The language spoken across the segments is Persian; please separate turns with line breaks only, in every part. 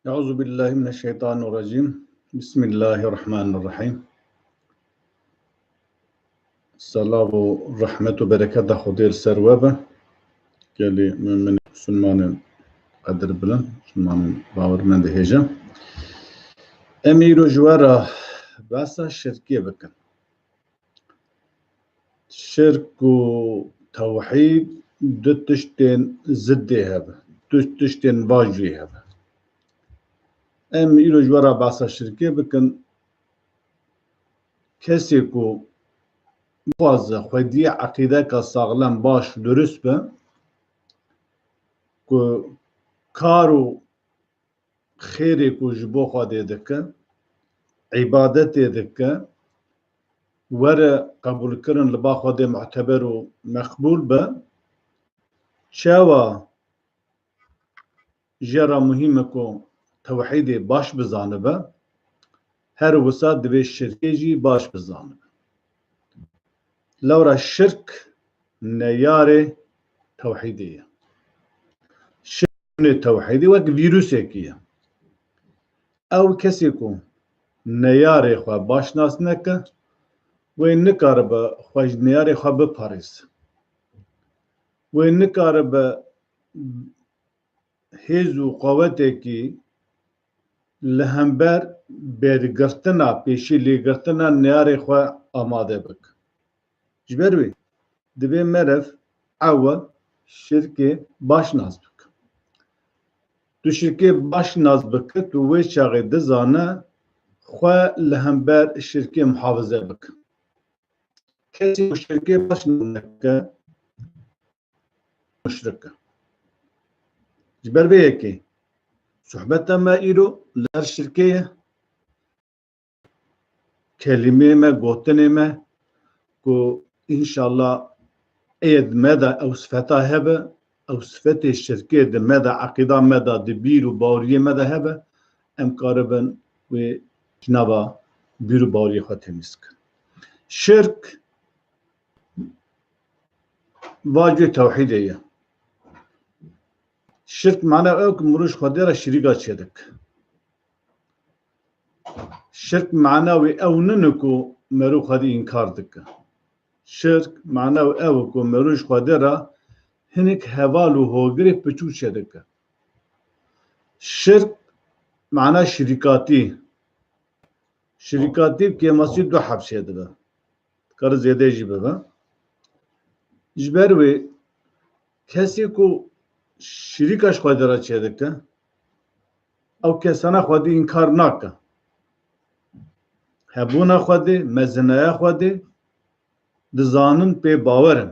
Euzu billahi mineşşeytanirracim. Bismillahirrahmanirrahim. Salavu rahmetu bereketa Xudê li ser we be. Gelê min Müslümanên qedir bilin, Müslümanên bawermend hêje. Em îro ji we re behsa şirkê bikin. Şirk û tewhîd du tiştên ziddê hebe, du tiştên baş jî hebe. Em îro ji we re behsa şirkê bikin. Kesê ku bixwaze xwediyê eqîdeka saxlem baş durist be, ku kar û xêrê ku ji bo Xwedê dike, îbadetê dike, were qebûlkirin li ba Xwedê muhteber û meqbûl be, çawa jêra muhîm e ku tewhîdê baş bizanibe, her wisa divê şirkê jî baş bizanibe. Lewra şirk neyarê tewhîdê ye. Şirkê tewhîdê wek vîrusekî ye. Ew kesê ku neyarê xwe başnas neke, wê nikaribe xwe ji neyarê xwe biparêze. Wê nikaribe hêz û qewetekî li hember bêrgirtina pêşî lêgirtina neyarê xwe amade bike. Ji ber wê divê merev ewel şirkê başnas bike. Tu şirkê başnas bike, tu wê çaxê dizane xwe li hember şirkê muhafize bike. Kesê ku şirkê başnas neke, müşrik e. Ji ber vê yekê sohbeta me îro li her şirkê ye. Kelimê me, gotinê me ku înşallah ê di me de ew sifeta hebe, ew sifetê şirkê di me de eqîda me de di bîr û baweriyê me de hebe, em karibin wê ji nava bîr û baweriyê xwe temîz bikin. Şirk vacibê tewhîdê ye. Şirk mane ew ku mirov ji Xwedê re şîrîka çêdik. Şirk mana wê ew nine ku merû Xwedî înkar dike. Şirk mana ew ku merû ji Xwedê re hinek heval û hogirê piçû çêdike. Şirk mana şîrîkatî. Şîrîkatî kêmasî du hevşê dibe. Dikare zêde jî bibe. Ji ber wê kesê ku şîrîka ji Xwedê re çêdike, ew kesana Xwedî înkar nake. Hebûna Xwedê, mezineya Xwedê dizanin pê bawer in.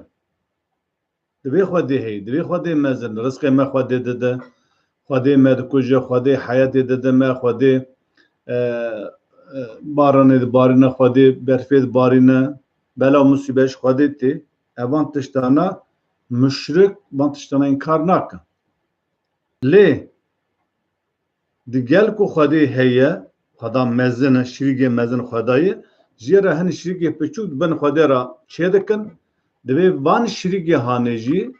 Divê Xwedê heye, divê Xwedê mezin, rizqê me Xwedê dide, Xwedê me dikuje, Xwedê heyetê dide me, Xwedê baranê dibarîne, Xwedê berfê dibarîne, bela musîbet ji Xwedê tê, evan tiştana müşrik van tiştana înkar nake. Lê di gel ku Xwedê heye, Xweda mezin e, şîrîgê mezin Xwedayê, jêra hin şîrîgê piçûk bin Xwedê re çê dikin, divê van şîrîgê hanê jî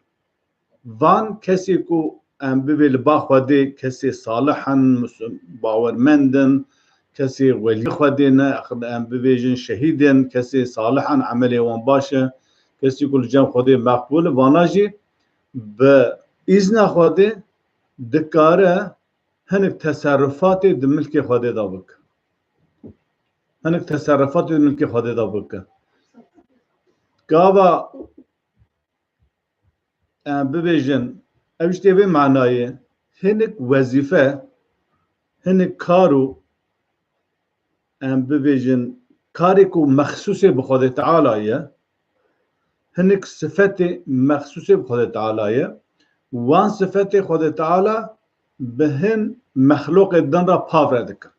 van kesê ku em bibê li ba Xwedê kesê salih in, bawermend in, kesê welî Xwedê ne, em bibêjin şehîd in, kesê salih in, emelê wan baş e, kesê ku li cem Xwedê meqbûl e, vana jî bi îzna Xwedê dikare hinek teserrufatê di milkê Xwedê de bike. Hinek teserrufatê di milkê Xwedê de bike. Gava em bibêjin ew ji tê vê manayê hinek wezîfe, hinek kar û em bibêjin karê ku mexsûsê bi Xwedê Teala ye, hinek sifetê mexsûsê bi Xwedê Teala ye, wan sifetê Xwedê Teala bi hin mexlûqê din re pavre dikin.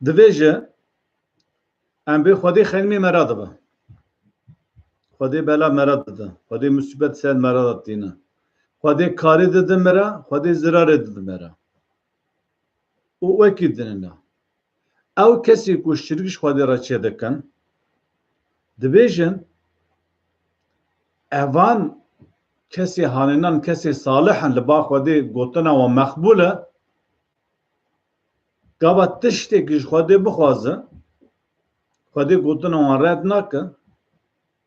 Divê jî em bê Xwedê xelmê me re dibe. Xwedê bela me re dide, Xwedê musîbet ser me re datîne. Xwedê karê dide me re, Xwedê zirarê dide me re. û wekî dinine. Ew kesê ku şirk ji Xwedê re çê dikin, dibêjin evan کسی هاننان کسی صالحن لبا خودی گوتنا و مقبوله گابا تشتی کش خودی بخوازه خودی گوتنا و رد نکه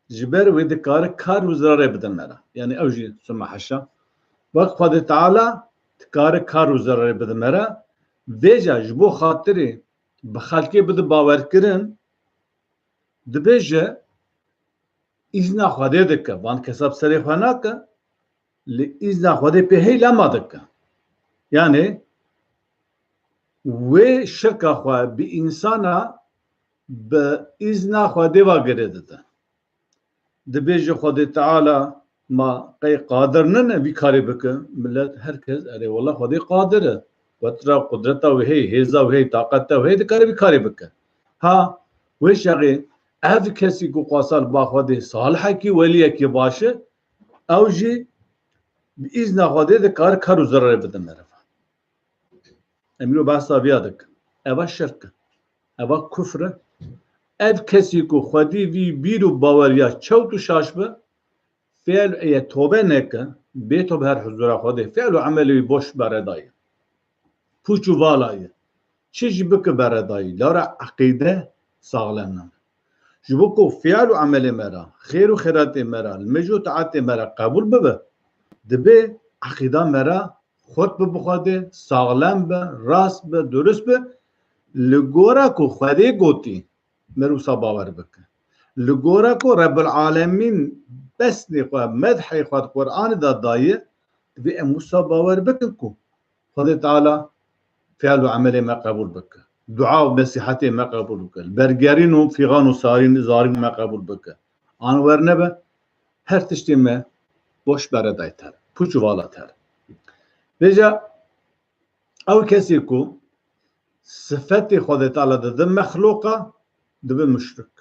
جبر ویدی کار وزراره بدن مرا یعنی اوجی سمع حشا وقت خودی تعالی کار وزراره بدن مرا ویجا جبو خاطری بخلکی بده باور کرن دبیجه izna xwedê dike van kesab serê xwe nake li izna xwedê pê hey lema dike yani wê şirka xwe bi insana bi izna xwedê ve girê dide dibêje Xwedê Teala ma qey qadir nine vî karê bike millet herkes erê wala Xwedê qadir e wetira qudreta wê hey hêza wê hey taqeta wê hey dikare vî karê bike ha wê şeqê ev kesî ku qasal ba Xwedê salihekî weliyekî baş e ew jî bi îzna Xwedê dikare kar û zererê bide mereve em îro behsa vîya dikin eva şirk e eva kufr e ev kesî ku Xwedî vî bîr û baweriya çewt û şaş be fêl eye tobe neke bêto bi her huzura Xwedê fêl û emelê wî boş beredayê pûç û valayê çi jî bike beredayî lara eqîde saxlem name ji bo ku fêl û emelê me ra xêr û xêratê me ra li mecû taetê me ra qebûl bibe dibe eqîda me ra xurt bi bi Xwedê saxlem be rast be durist be li gora ku Xwedê gotî me wisa bawer bike li gora ku Rebbil Alemîn besnê xwe medhê xwe di Qur'anê de daye divê em wisa bawer bikin ku Xwedê Teala fêl û emelê me qebûl bike dua û nesîhetê me qebûl bike bergerîn û fîgan û zarîn me qebûl bike an wernebe her tiştê me boş beredayê ter pûç û vala ter vêja ew kesî ku sifetê Xwedê Teala dide mexluqa dibe müşrik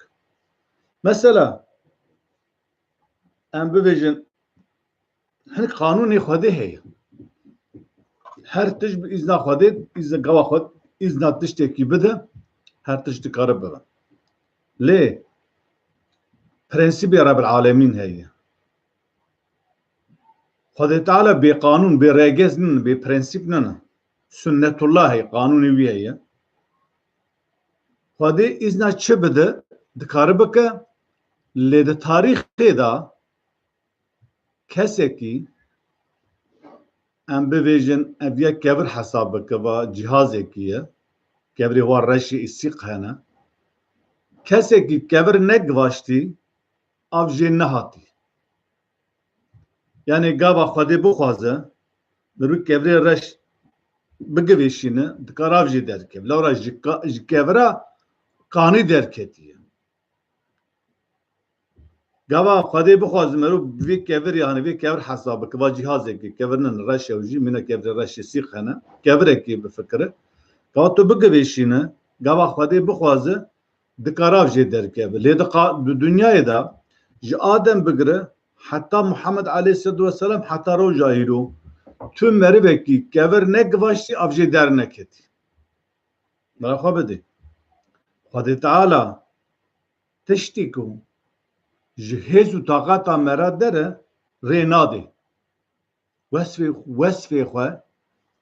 mesela em bibêjin hin qanûnê Xwedê heye her tişt bi îzna Xwedê îzna gava xwe îzna tiştekî bide her tişt dikare bibe lê prensîbê Rebbil Alemîn heye Xwedê Teala bê qanûn bê regez nin bê prensîp nine sünnetullah heye qanûnê wî heye Xwedê îzna çi bide dikare bike lê di tarîxê da kesekî em bibêjin ev yek kevir hesab bike va cihazekî ye kevirê wa reşê îsîq hene kesekî kevir negivaştî av jê nehatî yani gava Xwedê bixwaze bi rû kevirê reş bigivêşîne dikare av jê derkeve lawra ji kevira qanî derketiye gava Xwedê bixwaze merû vê kevir yani vê kevir hesab bike va cihazekî kevirinin reş ew jî mîne kevirê reşê sîq hene kevirekî bifikire gava tu bigivêşîne gava Xwedê bixwaze dikare av jê derkeve lê di dunyayê de ji Adem bigire heta Muhammed Aleyhisselatü Vesselam heta roja îro tu merivekî kevir negivaştî av jê derneketî bera xwe bidê Xwedê Teala tiştî ku ji hêz û taqeta me re dere rê nade wesfê xwe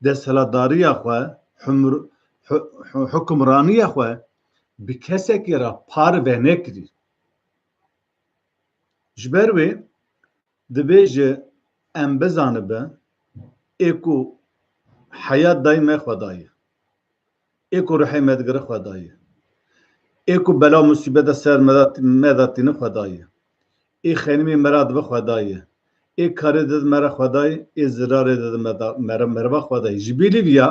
desthilatdariya xwe hukmraniya xwe bi kesekê re par ve nekirî ji ber wê dibêje em bizanibe ê ku heyat dayê me xwe daye ê ku rihê me digire xwe daye ê ku bela musîbeta ser me datîne xwe daye ê xenimê me ra dibe xwe daye ê karê dide me re xwe daye ê zirarê dide merve xwe daye ji bîlî viya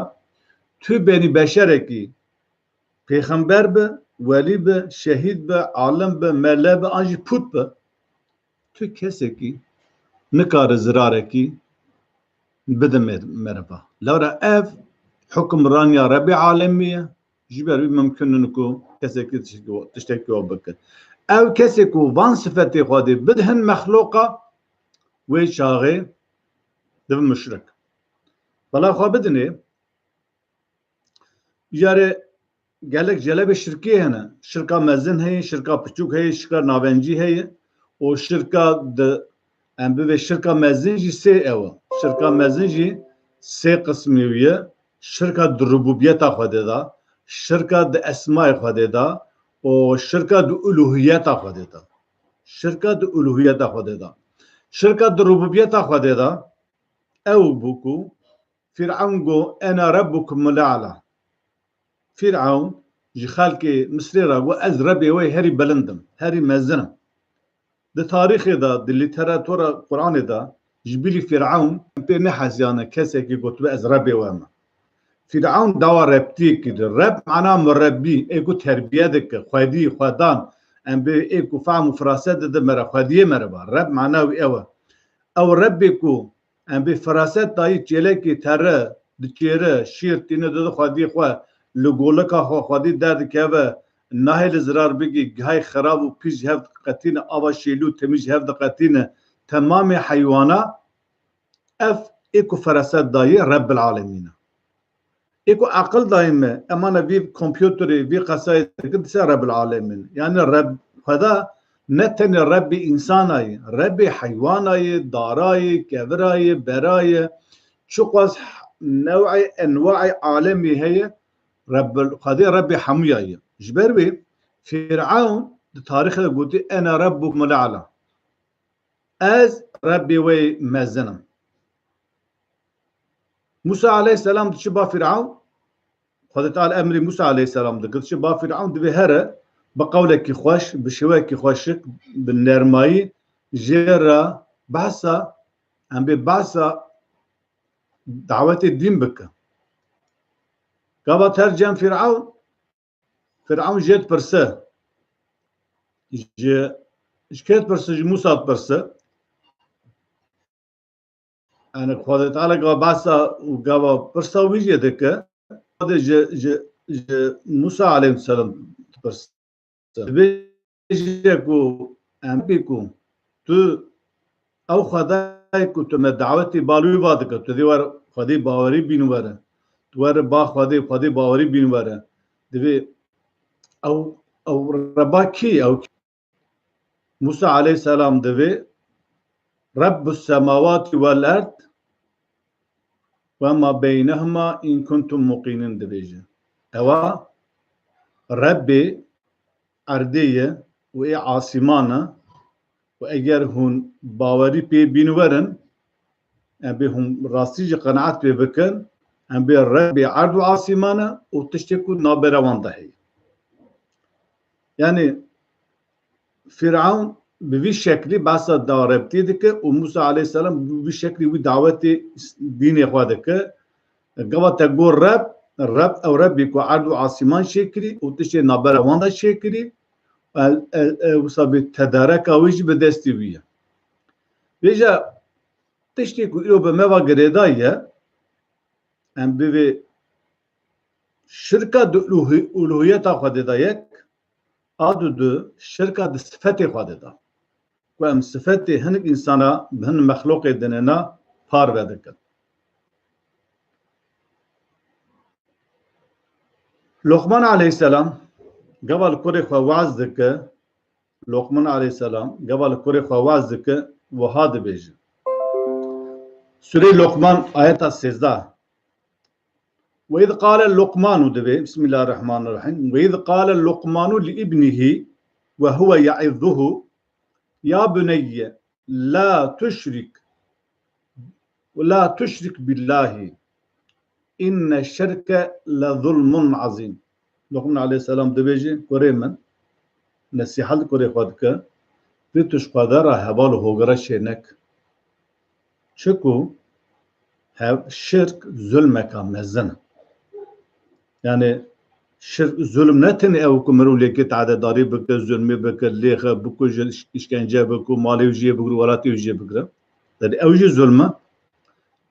tu benî beşerekî pêxember be welî be şehîd be alim be mele be an jî pût be tu kesekî nikare zirarekî bide merve lawra ev hukmraniya Rebbi Alemî ye ji ber wî mimkün in ku kesekî tiştekî we bike ew kesê ku van sifetê Xwedê bidihin mexluqa wê çaxê dibe müşrik bela xwe bidinê jarê gelek celebê şirkê hene şirka mezin heye şirka piçûk heye şirka nabencî heye û şirka di ام به شرکا مزن جی سه او شرکا مزن جی سه قسمی ویه شرکا د ربوبیت خود دا شرکا د اسماء خود دا و شرکا د الوهیت خود دا شرکا د الوهیت خود دا شرکا د ربوبیت خود دا او بوکو فرعون گو انا ربكم الاعلى فرعون جي خالك مصري راغو از ربي وي هري بلندم هري مزنم ده تاريخ دا ده ليتراتورا قرآن دا جبلي فرعون بين حزيانة كسي كي قلت از ربي وما فرعون دوا ربتي كده رب معناه مربي ايكو تربية دك خدي خدان ام بي ايكو فهم فراسة ده مرة خديه مرة رب معناه ايوه او ربكو ام بي فراسة داي جيلكي تره دكيره شير تينه ده خدي خوا لغولكا خدي درد كيبه ناهل زرار بگی گهای خراب و پیش هفت قطینه آوا شیلو تمیج هفت قطینه تمام حیوانا اف ایکو فراست دایی رب العالمین ایکو عقل دایمه امانا وی کمپیوتری وی قصاید کدسه رب العالمین یعنی رب خدا نتن رب انسانای رب حیوانای دارای کبرای برای چقاس نوع انواع عالمی هي رب خدا رب حمياي جبربي فرعون تاريخ قلت انا ربكم الاعلى از ربي وي مزنم موسى عليه السلام تشبه فرعون خذ تعالى امري موسى عليه السلام قلت شبه فرعون دبي هره بقولك خوش بشواك خوشك بالنرماي جيرا بعثا ام ببعثا دعوه الدين بك قبل ترجم فرعون جيت برسه جكيت برسه موسى برسه انا خدت على قبل بعثا وقبل برسه ويجي دك هذا موسى عليه السلام برسه بيجيكو امبيكو تو او خدايكو تو دعوتي بالوي بادك تو ديوار خدي باوري بينوره توار با خدي باوري بينوره دبي او رباكي او موسى عليه السلام دبي رب السماوات والارض وما بينهما ان كنتم موقنين دبيجه اوا ربي ارديه و عاصمانه و اگر هون باوري بي بينورن ام بهم راستي قناعت بي بكن ام بي ربي عرض عاصمانه و تشتكو نابروان دهي يعني فرعون بوي شكلي بس داربتي دك وموسى عليه السلام بوي شكلي وي دعوتي دين اخوادك قبل تقول رب او ربي كو عرض عاصمان شكري وتشي نابروان ده شكري وصاب تدارك اوج بدستي ويا بيجا تشتكو يو بموا غريدايه ام بي شركه الوهيت خددايك ادو دو شركه د صفت خددا و ام صفت هنك انسانا بهن مخلوق دننا پار ودك لقمان عليه السلام قبل كوري خو واز دك لقمان عليه السلام قبل كوري خو واز دك وهاد بيج سوره لقمان ايات 13 وإذ قال اللقمان دبي بسم الله الرحمن الرحيم وإذ قال اللقمان لابنه وهو يعظه يا بني لا تشرك بالله إن الشرك لظلم عظيم لقمان عليه السلام دبيجي كوريمن نصيحة كوري خدك بتش قدر هبال هوغرا شينك شكو شرك ظلمك مزنه يعني شرك ظلم نتن او كمرو ليكت عدداري بك ظلمي بك ليخ بكو اشكنجه بكو مالي وجيه بكو ولاتي وجيه بكو ده اوجي ظلمه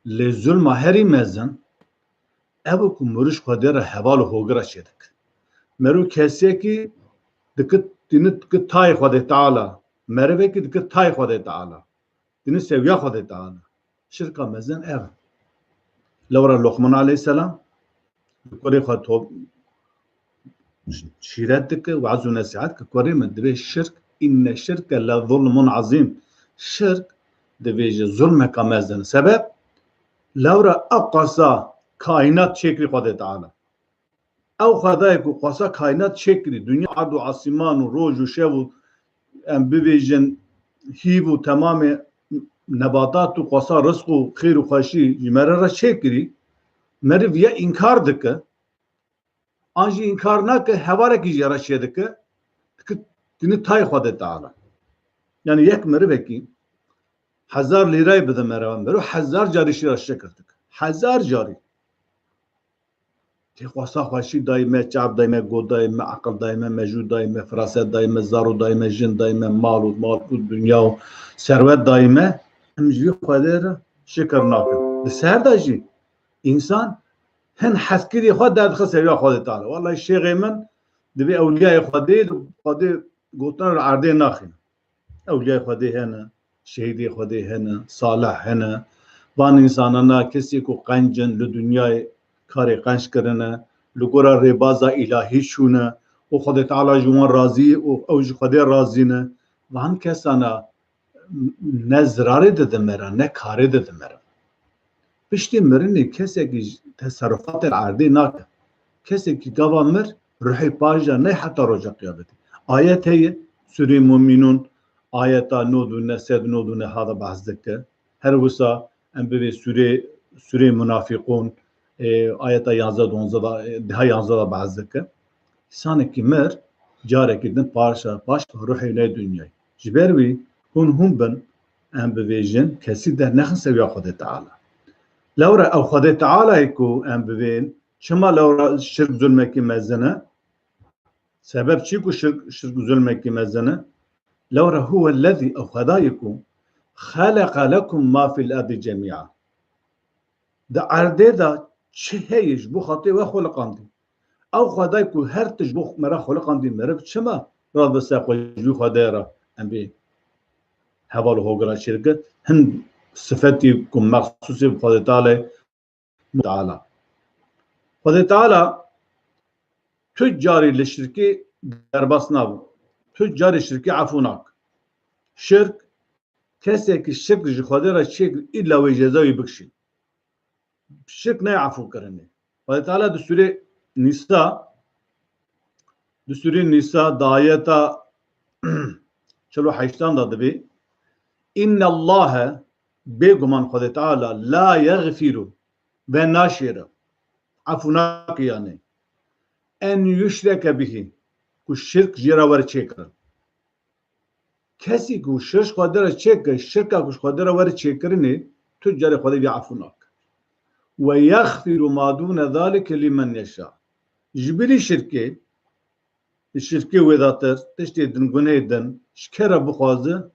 لظلم هري مزن او كمرش قدر حوال هوغرا شدك مرو كسي كي دكت تنت كتاي خدای تعالی مروه كي دكت تاي خدای تعالی تنت سويا خدای تعالی شركه مزن او لورا لقمان عليه السلام كوري خطوب شيراتك وعز ونسيعتك كوري من دبي الشرك إن الشرك لظلم عظيم شرك دبیجه ظلم کامزن سبب لورا اقصا کائنات شکلی خود تعالی او خدای کو قصا کائنات شکلی دنیا عد و آسمان و روز و شب و ام ببیجن هیو و تمام نباتات و قصا رزق و خیر و خوشی جمره را شکلی مری ویا انکار دکه آنجی انکار نکه هواره کی جرا شدکه که دین تای خود تعالی یعنی یک مری بکی 1000 لیره بده مرا برو 1000 جاری شیراش کرد 1000 جاری تی قصا خوشی دایمه چاب دایمه گود دایمه عقل دایمه موجود دایمه فراست دایمه زارو دایمه جن دایمه مال و دنیا و ثروت دایمه همجوری خدا را شکر نکن بسر داشی انسان هن حسکری خود داد خسر خود تعالی والله شیخ من دبی اولیاء خدا گوتن رو عرضه نخین اولیاء خدا هنه شهیدی خدا هنه صالح هنه وان انسانانا کسی کو قنجن ل دنیای کاری قنج کرنه لگورا ربازا الهی شونه و خدا تعالی جوان راضی و اوج خدا راضی نه وان کسانا نزراره دمره نه کاری دمره پشتی مرنی کسی کی تصرفات العرضی نکه کسی کی گوامر روحی پاجا نه حتی رجا قیامتی آیت هی سوره مومنون آیتا نودونه سد نودونه هذا بحث دکه هر وسا ام به سوره منافقون آیتا 11 12 ده 11 بحث دکه سانه کی مر جاره کی دن پارشا باش روحی نه دنیای جبروی هم بن ام به ویژن کسی ده نخن سویا خود تعالی لورا او خود تعالی کو ام ببین شما لورا شرک ظلم کی مزنه سبب چی کو شرک ظلم کی مزنه لورا هو الذي او خدایکم خلق لكم ما في الارض جميعا ده عرضه ده چه هیش بو خاطر و خلقاندی او خدایکو هر تج بو مرا خلقاندی مرا چما را بس خو خدای را ام بی حواله هوگرا شرکت هن صفتی کو مخصوص خدا تعالی خدا تعالی تجاری لشرکی درباس نبو تجاری شرکی عفوناک شرک کسی که شرک جی خدا را شرک الا و جزایی بکشی شرک نه عفو کرنه خدا تعالی دستوری نساء دایتا چلو حیشتان داده بی ان الله بگمان خدا تعالی لا یغفر و ناشر عفوناک یعنی ان یشرک به کو شرک جرا ور چیکر کسی کو شرک خدا را چیک شرک کو خدا را ور چیکرنی تو جره خدا بی عفوناک و یغفر ما دون ذلك لمن یشاء جبری شرکی وداتر تشتی دن گناه دن شکر بخوازه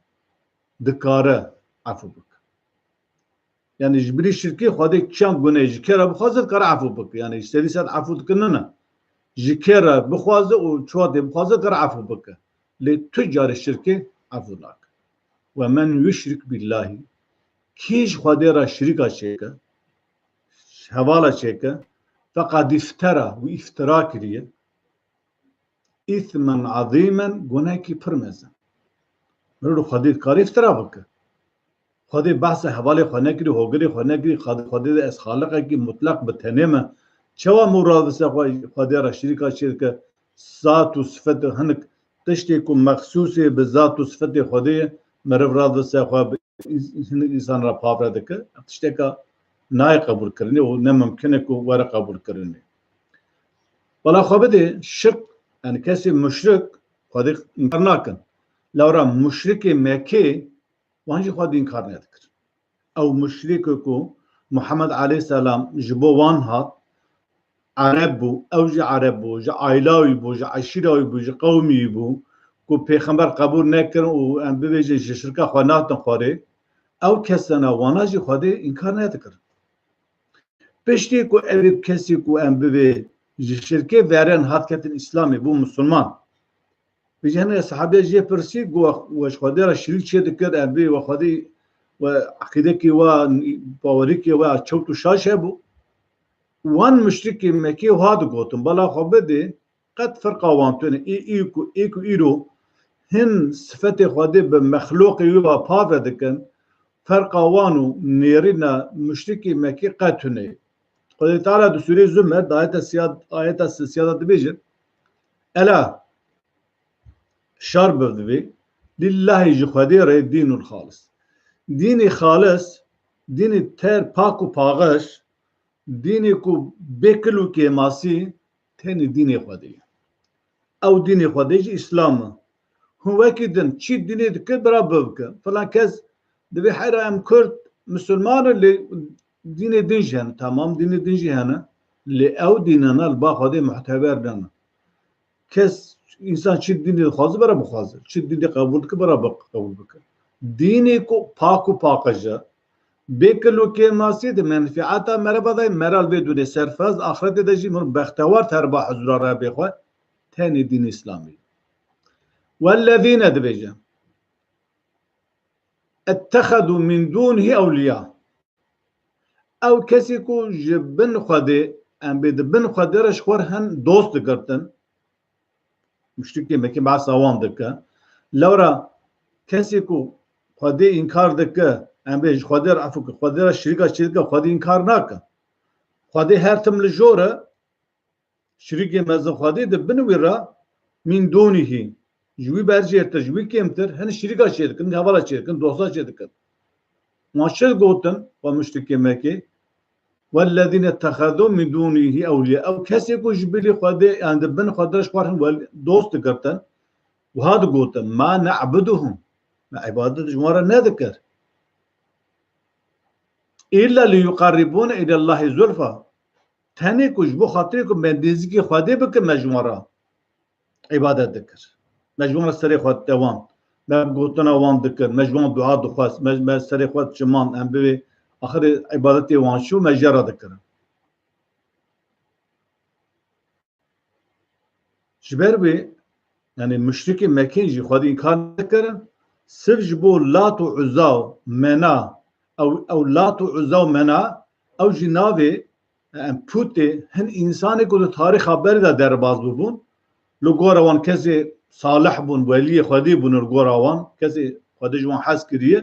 دکاره عفو بک یعنی جبری شرکی خدا چند گناه شکر بخوازه کار عفو بک یعنی سری ساعت عفو کنه نه شکر بخوازه و چواد بخوازه کار عفو بک لی تجار شرکی عفو ناک و من یشرک بالله کیش خدا را شریکا چیکه حواله چیکه فقد افترا و افترا کریه اثما عظیما گناه کی پرمزن مرو خدا کاری افترا بک خدا بحث حواله خانه کری هوگری خانه کری خدا از خالقه کی مطلق بتنمه چوا مراد سے خدا را شریکا شرکه ذات و صفت هنک تشتی کو مخصوص به ذات و صفت خدا مراد سے انسان را پاور دکه تشتی کا نای قبول کرنی و نه ممکنه کو ور قبول کرنی ولا خبده شرک یعنی کسی مشرک خدا انکار نکن لورا مشرک مکه وانجی خود انکار نکرد او مشرک کو محمد علیه السلام جبو وان هات عرب بو او جا عرب بو جا عائلاوی بو جا عشیراوی بو جا قومی بو کو پیغمبر قبول نکرن و ام بویجه شرکا خواناتن خواره او کسانا وانا جی خود انکار نکرد پشتی کو اریب کسی کو ام بوی شرکه ورن هات کتن اسلامی بو مسلمان بجانه صحابه جی پرسی گو وش خدا را شریک چه دکر ام بوی و خودی و عقیده کی و باوری کی و چوتو شاشه بو وان مشرکی مکی هاد گوتم بلا خبده قد فرق وانتونه ایکو ایرو هن صفت خدا به مخلوق یو پاور دکن فرق وانو نيرنا مشركي مكي قاتني خدای تعالی در سوره زمر آیت السیادة بيجن الا شرب ذوي لله جخدي ري دين الخالص ديني خالص ديني تر پاکو پاغش ديني کو بكلو كي ماسي تاني ديني خدي او ديني خدي اسلام هو كدن چي ديني دكر برابك فلان كز دبي حيرا ام كرد مسلمان اللي ديني دنجهن تمام ديني دنجهن اللي او ديننا البا خدي محتبر دنا كز انسان چی دینی خوازه برا بخوازه چی دینی قبول که برا قبول بکن دینی کو پاک و پاکجه بکلو که ماسید منفعتا مرا بدای مرال بدون سرفاز آخرت دجی من بختوار تربا حضور را بخواه تاني دين إسلامي والذين دبيجا اتخذوا من دونه أولياء أو كسيكو جبن خده أم بدبن خده رش خورهن دوست کرتن مشتكي مكي مع سوام دكا لورا كسيكو خده إنكار دكا أم بيج خده عفوك خده شركة خده إنكار ناكا خده هرتم لجورة شريكي مزن خده دبن ويرا من دونه جوي برجيرتر جوي كيمتر هن شركة شركن هوالا شركن دوستا شركن ماشل قوتن ومشتكي مكي والذين اتخذوا من دونه أولياء أو كسيكو جبلي خده عند بن خدرش قارن دوست كرتن وهذا قوتن ما نعبدهم مع عبادة جمارة نذكر إلا ليقربون إلى الله زلفى تاني كجبو خاطركم من ديزكي خده بك مجموعة عبادة ذكر مجموعة سري خد دوام ما قوتنا وان ذكر مجموعة دعاء دخواس مجموعة سري خد شمان أم بي آخر عبادتي وان شو مجرى ذكر شبر بي يعني مشركي مكينجي خد إنكار ذكرن سر جبو لات وعزاو منا او لات وعزاو منا او جنابي پوته هن انسانی کو تاریخ خبر دا در باز ببون لو گوروان کسی صالح بون ولی خودی بون گوروان کسی خودی جوان حس کریه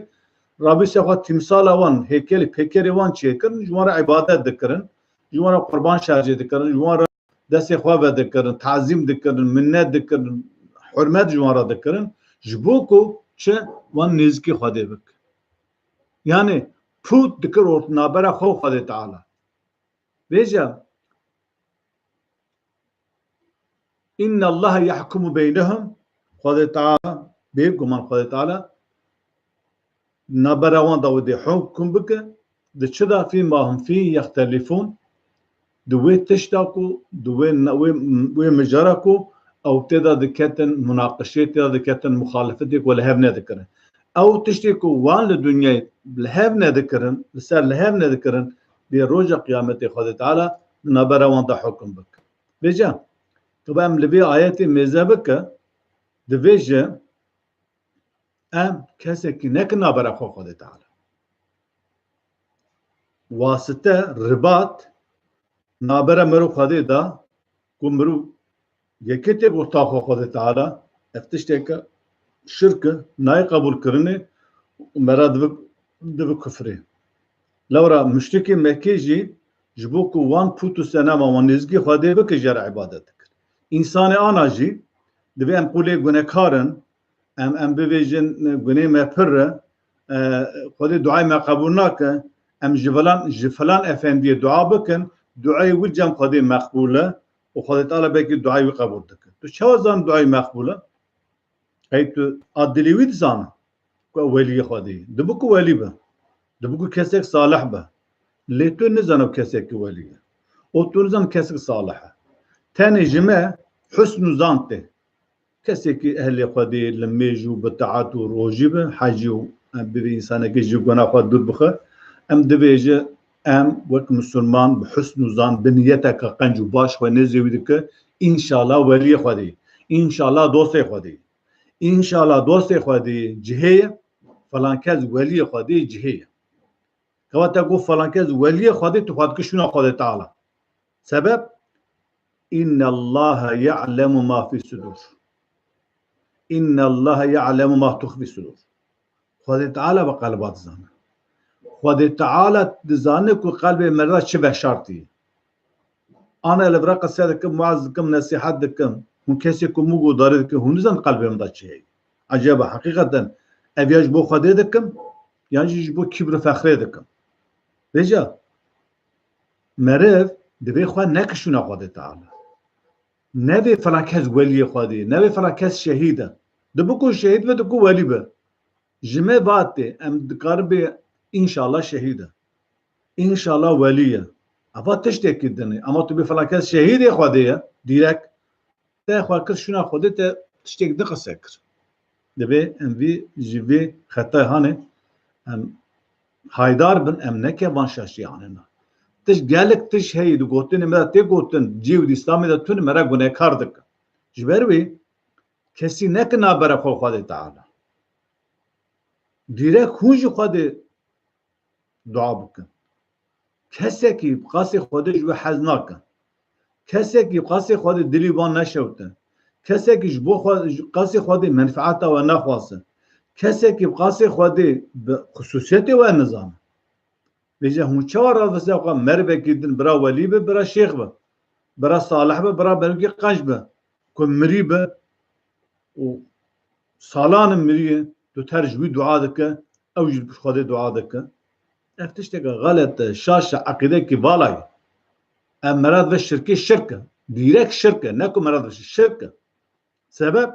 رابی سخواد تمثال وان هیکل پیکر وان چه کرن جوان عبادت دکرن جوان قربان شارجه دکرن جوان دست خواه دکرن تعظیم دکرن منت دکرن حرمت جوان را دکرن جبو کو چه وان نزکی خودی بک یعنی پوت دکر ورد نابرا خو خودی تعالی بيجا إن الله يحكم بينهم خذ تعالى بيكم من خذ تعالى نبروان داودي حكم بك دشدا فيما هم فيه يختلفون دوي تشتاكو دوي مجاركو أو تدا دكتن مناقشات تدا دكتن مخالفتك ولا هبنا ذكرن أو تشتكو وان للدنيا لهبنا ذكرن لسال لهبنا ذكرن بروجة قيامته خدا تعالى نبروان دا حكم بك بيجا طبعا لبي آياتي ميزا بك دفيجا ام كسكي نك نبرا خدا تعالى واسطة رباط نبرا مرو خدا دا كمرو يكتي بوتا خدا تعالى افتشتك شركة ناي قبول كرني ومرا دبك كفري لورا مشتكي مكيجي جبوكو وان بوتو سنما وان نزگي خواده بك جر عبادتك انسان آنا جي دبي ام قولي گناهكارن ام بيجن گناه ما پر خواده دعاي ما قبول ناكن ام جفلان افندي دعا بكن دعاي وجم خواده مقبوله وخواده تعالى بكي دعاي قبول دكن تو شو زان دعاي مقبوله هاي تو عدليويد زان ولي خواده دبوكو ولي به دبوكو كسك صالح به ليتو نزانو كسك ولي او تنزان كسك صالحه تاني جماع حسن زانته كسك اهل قدي لما يجوا بتاعات وروجي به حاجيو ببي انسان كيجي غنا خد بخه ام دبيجه ام وك مسلمان بحسن زان بنيتك قنجو باش ونزي ودك ان شاء الله ولي خدي ان شاء الله دوست خدي ان شاء الله دوست خدي جهيه فلان كز ولي خدي جهيه كواتا قو فلان كز ولي خدي تخاد كشنا خدي تعالى سبب إن الله يعلم ما في الصدور إن الله يعلم ما تخفي الصدور خدي تعالى بقلبات زانا خود تعالی دزانه کو قلب مرا چه بشارتی انا لبرا قصه دکم معز دکم نصیحت دکم اون کسی که موگو داره که هنوزم قلبم دا چه عجبه حقیقتا اویاج بو خوده دکم یعنی بو کبر فخره دکم بجا مرف دبی خواه نکشونه خود تعالی نبی فلان کس ولی خودی نبی فلان کس شهیده دبو کو شهید و دکو ولی به جمع باته ام دکاربه انشالله شهیده انشالله ولیه اما تشتی کردنی اما تو به فلان کس شهید خودیه دیرک تا خواه کس شونه خوده تا تشتی دقه سکر دبی ام وی جوی خطای هانه ام haydar bin em neke van şaşi anena. Tiş gelek tiş hey du gotin mera te gotin civ İslam'ı da tün mera günahkardık. Jiber vi kesi nek na bera xo Xwedê Teala. Direk hunji Xwedê dua bikin. Kesekî qasê Xwedê ji we hez nakin. Kesekî qasê Xwedê dilî wan neşewtin. Kesekî ji bo qasê Xwedê menfaata we nexwasin. Kesekî qasê Xwedê bi xususiyetê we nizane. Bêje hûn çawa ravese xwe mervekî din bira welî be, bira şêx be, bira salih be, bira belkî qenc be, ku mirî be û salanin mirî tu ter ji wî dua dike, ew jî Xwedê dua dike. Ev tişteke xelet e, şaş e, eqîdekî vala ye. Em merad ve şirkê şirk e, dîrek şirk e, ne ku merad ve şirk e. Sebep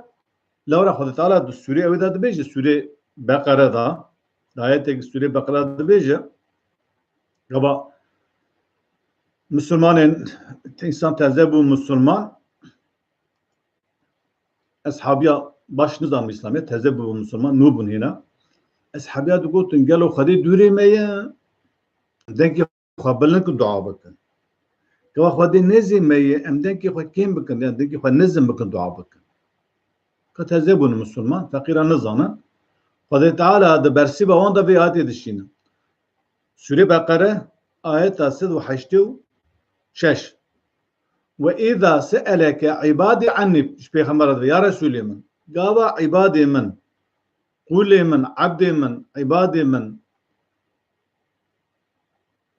lewra Xwedê Teala di Sûrê ew de dibêje, Sûrê Beqere da, ayeteke Sûrê Beqere dibêje Gaba Müslümanın insan teze bû Müslüman eshabiya baş nizam İslamiyet teze bû Müslüman nû bûn hîna eshabiya digotin gelo Xwedê dûrê me ye denkê xwe bilind dua bikin gava Xwedê nêzî me ye em denkê xwe kêm bikin yani denkê xwe nizm bikin dua bikin ka teze bûn Müslüman feqîra nizanin Xwedê Teala di bersîba wan de vê hatê dişînin Sûrê Beqere ayet 186 وإذا سألك عبادي عني پیغمبر يا رسولي من قال عبادي من قولي من عبدي من عبادي من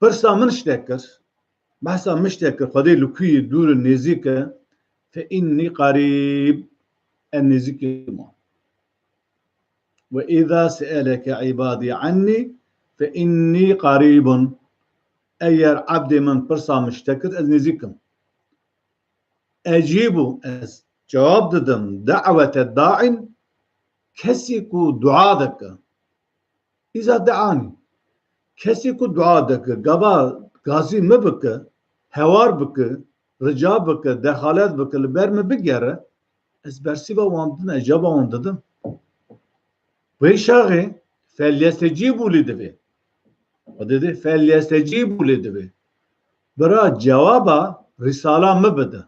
برسا من اشتكر بحثا مشتكر خدي لكي دور النزيك فإني قريب النزيك وإذا سألك عبادي عني فإني قريب اگر عبد من پرسا مشتکر از نزیکم اجیبو از جواب دادم دعوت الداعین کسی کو دعا دکه اذا دعانی کسی کو دعا دکه گبا گازی مبکه هوار بکه رجا بکه دخالت بکه لبر مبگره از برسی با واندن اجابه وانددم وی شاغی فلیستجیبو لیدوی و dedi فَلْيَسْتَجِيبُوا لِدِبِ برا cevaba risala mı bede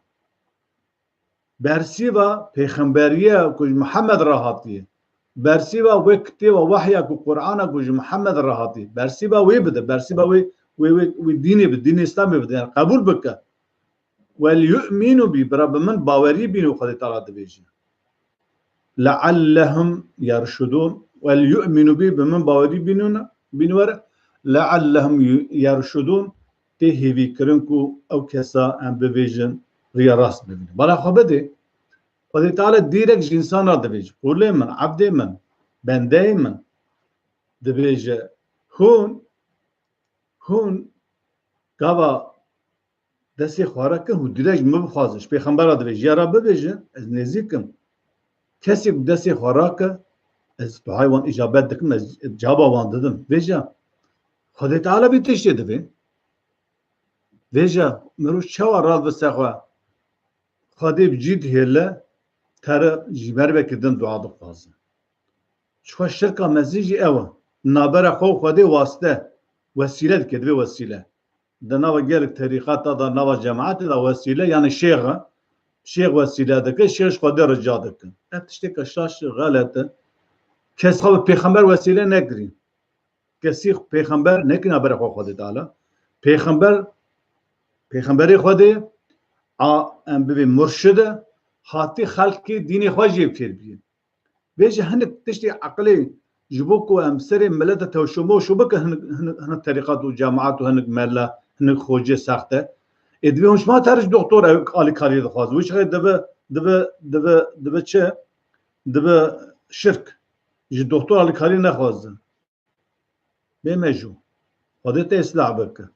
bersiva peygamberiye kuj Muhammed rahati bersiva ve kitaba vahya ku Kur'ana kuj Muhammed rahati bersiva ve bede bersiva ve dini be din İslam bede yani kabul beke vel yu'minu bi rabbimin baveri binu Xwedê Teala dibêje la'allahum yerşudun vel yu'minu bi min baveri binwere لعلهم يرشدون تهيبي كرنكو او كسا ام بفيجن ريا راس ببين بلا خبدي Xwedê Teala direkt jinsan ra dibêje qulê min ebdê min bendeyê min dibêje hûn gava destê xwarakin û direkt min bixwazin ji pêxembera dibêje ya ra bibêje ez nêzîkim kesê ku destê xwarake ez duayê wan icabet dikim ez cevaba wan didim vêje Xwedê Teala bî tiştê divê vêje mirov çawa rast bi ser xwe Xwedê bi cî dihêle tere ji ber vekidin dua dixwazin çixwe şirka mezî jî ew e nabera xwe û Xwedê wasite wesîle dike divê wesîle di nava gelek terîqata da nava cemaetê da wesîle yani şêx e şêx wesîle dike şêx ji Xwedê rica dikin ev tişteke şaş xelet e kes xwe bi pêxember wesîle nekirîn kesî pêxember nekin nabera xwe Xwedê Teala pêxemberê Xwedê em bibê murşid e hatî xelkê dînê xwe jê fêr bînin vê jî hinek tiştê eqilê جبوكو ام سري ملته توشمو شو بك هن الطريقات والجامعات وهن ملا هن خوجه ساخته ادويهمش ما ترج دكتور علي كاري دخواز وش غير دبا چه دبا شرك جي دكتور علي كاري نخواز بمجو خودت اصلاح بك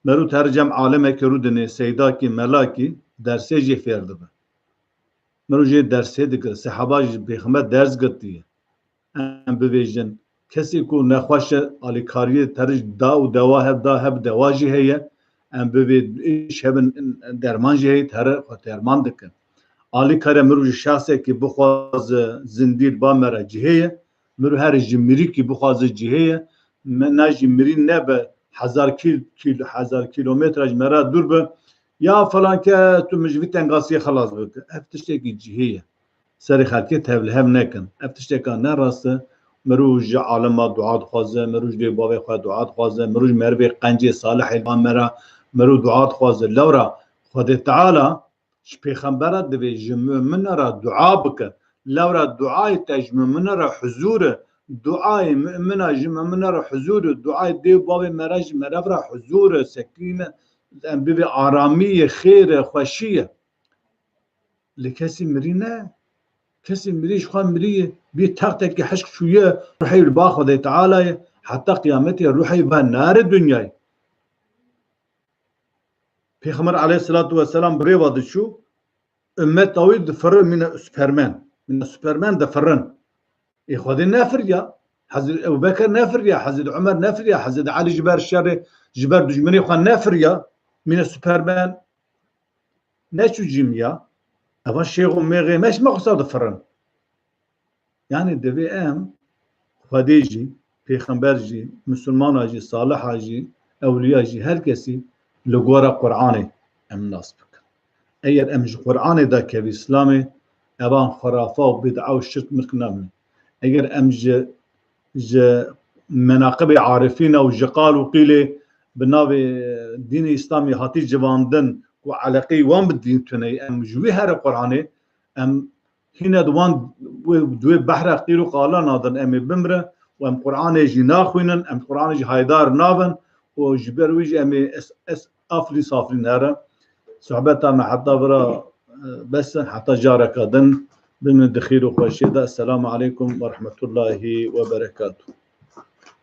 مرو ترجم عالم كرودني سيداكي ملاكي درسي جي فير دبا مرو جي درسي دك صحابه بيخمه درس قطيه ام ببيجن کسی کو نخواش آلیکاری ترج دا و دوا هب دوا جی هیه ام ببید ایش هبن درمان جی هی تر درمان دکن آلیکاری مرو شخصه که بخواز زندیر با مرا جی هیه مرو هر جمری که بخواز جی هیه نه جمری نه به 1000 کیلومتر اج مرا دور به یا فلان که تو مجوی تنگاسی خلاص بکن افتشته که جی هیه سری خلقی تبله هم نکن افتشته که نه راسته مروج عالم دعات خوازه مروج دی بابی خواه دعات خوازه مروج مروی قنجی صالح ایلان مرا مرو دعات خوازه لورا خود تعالی پیغمبر دوی جمع را دعا بکه لورا دعای تجمع را حضور دعای مؤمن جمع را حضور دعای دی بابی مرج مرو را حضور سکینه بی آرامی خیر خوشیه لکسی مری نه کسی مریش خواه مریه بی تک که حشق شویه روحی با خدا تعالی حتی قیامتی روحی با نار دنیای پیغمبر علیه الصلاة والسلام بری واده شو امت تاوی دفرن من سوپرمن دفرن ای خودی نفر یا حضرت ابو بکر نفر یا حضرت عمر نفر یا حضرت علی جبر الشر جبر دجمنی خواه نفر یا من سوپرمن نشو جیم یا اما شیخ و میغی مش مقصد دفرن يعني دوی ام خدي جي پیغمبر جي مسلمان جي صالح جي اولياء جي هر کسی لغورا قرآن ام ناس بکن اگر ام قرآن دا که اسلام ابان خرافه و بدعه و شرک مرکنه اگر ام ج مناقب عارفين و جقال و قيله بناو دين اسلامي هاتي جواندن و علاقي وان بالدين تني ام جوي هر قرآن ام هنا دوان دوی بحر قیرو قالا نادن امی بمره و ام قرآن جی ناخوینن ام قرآن جی هایدار نابن و جبروی جی امی افلی صافری نره صحبتا ما حتی برا بس حتی جارکا دن بمن دخیل و خوشی ده. السلام علیکم و رحمت الله و برکاته.